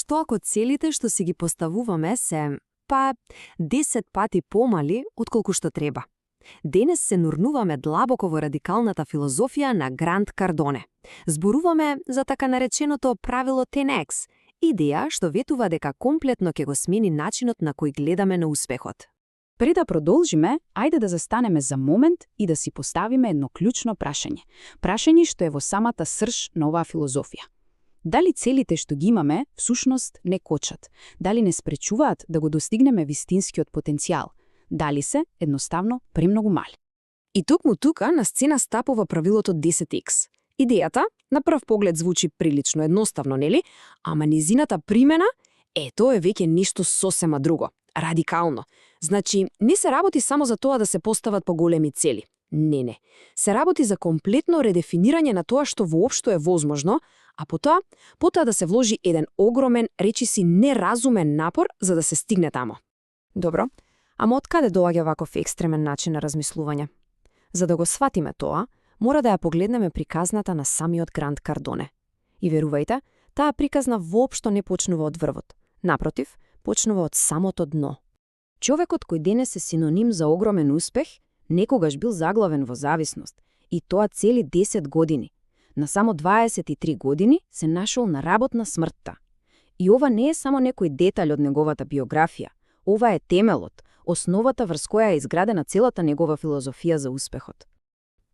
што ако целите што си ги поставуваме се, 10 пати помали отколку што треба? Денес се нурнуваме длабоко во радикалната филозофија на Грант Кардоне. Зборуваме за така нареченото правило 10X, идеја што ветува дека комплетно ќе го смени начинот на кој гледаме на успехот. Пред да продолжиме, ајде да застанеме за момент и да си поставиме едно клучно прашање. Прашање што е во самата срж на оваа филозофија. Дали целите што ги имаме, всушност не кочат? Дали не спречуваат да го достигнеме вистинскиот потенцијал? Дали се, едноставно, премногу мали? И токму тука на сцена стапува правилото 10X. Идејата, на прв поглед звучи прилично едноставно, нели? Ама низината примена, тоа е веќе нешто сосема друго. Радикално. Значи, не се работи само за тоа да се постават поголеми цели. Не. Се работи за комплетно редефинирање на тоа што воопшто е возможно, а потоа да се вложи еден огромен, речиси неразумен напор за да се стигне тамо. Добро, ама од каде доаѓа ваков екстремен начин на размислување? За да го сватиме тоа, мора да ја погледнеме приказната на самиот Грант Кардоне. И верувајте, таа приказна воопшто не почнува од врвот. Напротив, почнува од самото дно. Човекот кој денес е синоним за огромен успех, некогаш бил заглавен во зависност, и тоа цели 10 години. На само 23 години се нашол на работ на смртта. И ова не е само некој детаљ од неговата биографија. Ова е темелот, основата врз која е изградена целата негова филозофија за успехот.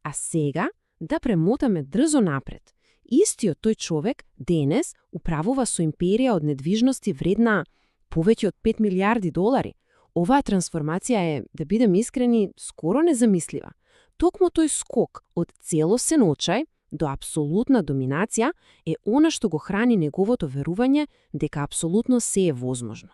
А сега да премотаме дрзо напред. Истиот тој човек денес управува со империја од недвижности вредна повеќе од 5 милиарди долари. Оваа трансформација е, да бидем искрени, скоро незамислива. Токму тој скок од целосен очај до апсолутна доминација е она што го храни неговото верување дека апсолутно се е возможно.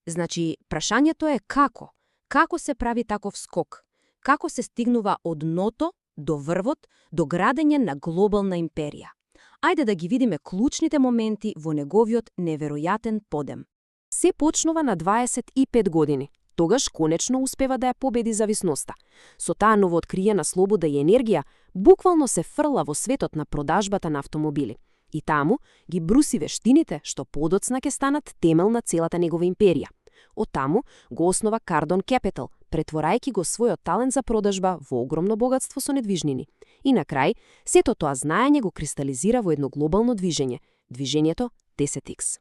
Значи, прашањето е како? Како се прави таков скок? Како се стигнува од дното до врвот, до градење на глобална империја? Ајде да ги видиме клучните моменти во неговиот неверојатен подем. Се почнува на 25 години. Тогаш конечно успева да ја победи зависноста. Со таа новооткриена слобода и енергија, буквално се фрла во светот на продажбата на автомобили. И таму ги бруси вештините што подоцна ќе станат темел на целата негова империја. Од таму го основа Cardone Capital, претворајќи го својот талент за продажба во огромно богатство со недвижнини. И на крај, сето тоа знаење го кристализира во едно глобално движење, движењето 10X.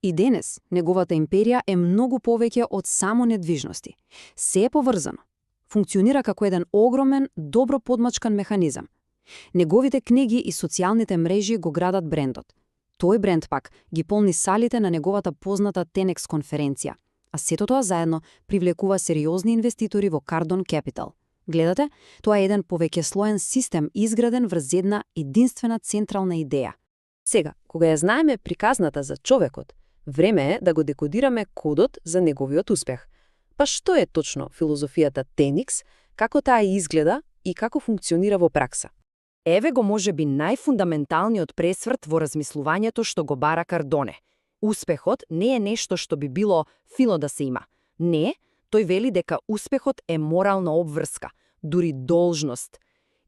И денес, неговата империја е многу повеќе од само недвижности. Се е поврзано. Функционира како еден огромен, добро подмачкан механизам. Неговите книги и социјалните мрежи го градат брендот. Тој бренд пак ги полни салите на неговата позната 10X конференција. А сето тоа заедно привлекува сериозни инвеститори во Cardone Capital. Гледате, тоа е еден повеќе слоен систем изграден врз една единствена централна идеја. Сега, кога ја знаеме приказната за човекот, време е да го декодираме кодот за неговиот успех. Па што е точно филозофијата 10X, како таа изгледа и како функционира во пракса? Еве го можеби најфундаменталниот пресврт во размислувањето што го бара Кардоне. Успехот не е нешто што би било фино да се има. Не, тој вели дека успехот е морална обврска, дури должност.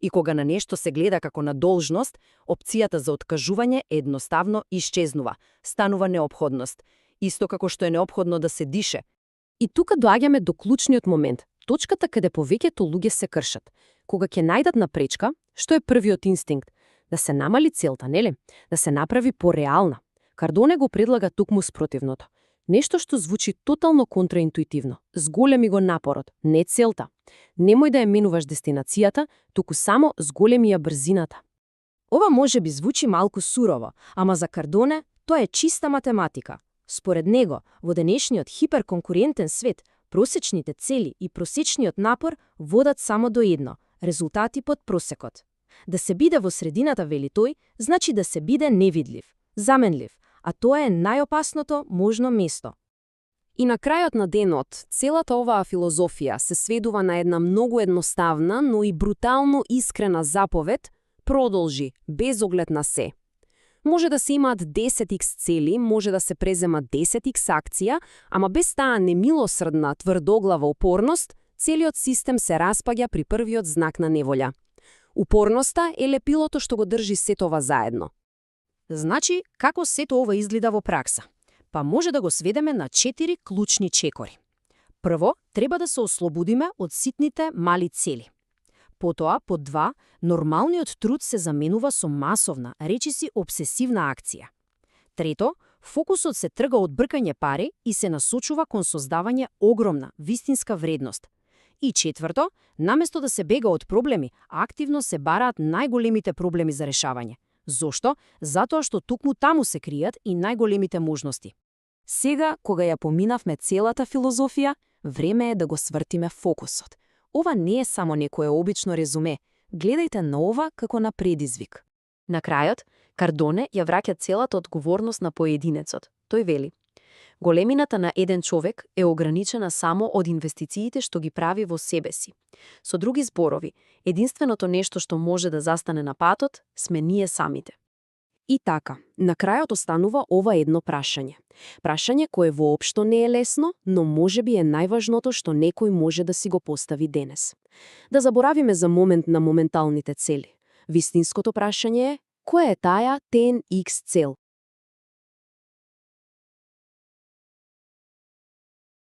И кога на нешто се гледа како на должност, опцијата за откажување едноставно исчезнува, станува неопходност, исто како што е неопходно да се дише. И тука доаѓаме до клучниот момент, точката каде повеќето луѓе се кршат. Кога ќе најдат напречка, што е првиот инстинкт? Да се намали целта, нели? Да се направи пореална. Кардоне го предлага тукму спротивното. Нешто што звучи тотално контраинтуитивно. Зголеми го напорот, не целта. Немој да ја менуваш дестинацијата, туку само зголеми ја брзината. Ова може би звучи малку сурово, ама за Кардоне тоа е чиста математика. Според него, во денешниот хиперконкурентен свет, просечните цели и просечниот напор водат само до едно – резултати под просекот. Да се биде во средината, вели тој, значи да се биде невидлив, заменлив, а тоа е најопасното можно место. И на крајот на денот, целата оваа филозофија се сведува на една многу едноставна, но и брутално искрена заповед: продолжи, без оглед на се. Може да се имаат 10X цели, може да се презема 10X акција, ама без таа немилосрдна, тврдоглава упорност, целиот систем се распаѓа при првиот знак на неволја. Упорноста е лепилото што го држи сето ова заедно. Значи, како сето ова изгледа во пракса? Па може да го сведеме на 4 клучни чекори. Прво, треба да се ослободиме од ситните мали цели. Потоа, под 2, нормалниот труд се заменува со масовна, речиси обсесивна акција. Трето, фокусот се трга од бркање пари и се насочува кон создавање огромна, вистинска вредност. И четврто, наместо да се бега од проблеми, активно се бараат најголемите проблеми за решавање. Зошто? Затоа што токму таму се кријат и најголемите можности. Сега, кога ја поминавме целата филозофија, време е да го свртиме фокусот. Ова не е само некое обично резуме. Гледајте на ова како на предизвик. На крајот, Кардоне ја враќа целата одговорност на поединецот. Тој вели: големината на еден човек е ограничена само од инвестициите што ги прави во себе си. Со други зборови, единственото нешто што може да застане на патот сме ние самите. И така, на крајот останува ова едно прашање. Прашање кое воопшто не е лесно, но можеби е најважното што некој може да си го постави денес. Да заборавиме за момент на моменталните цели. Вистинското прашање е: која е таа 10x цел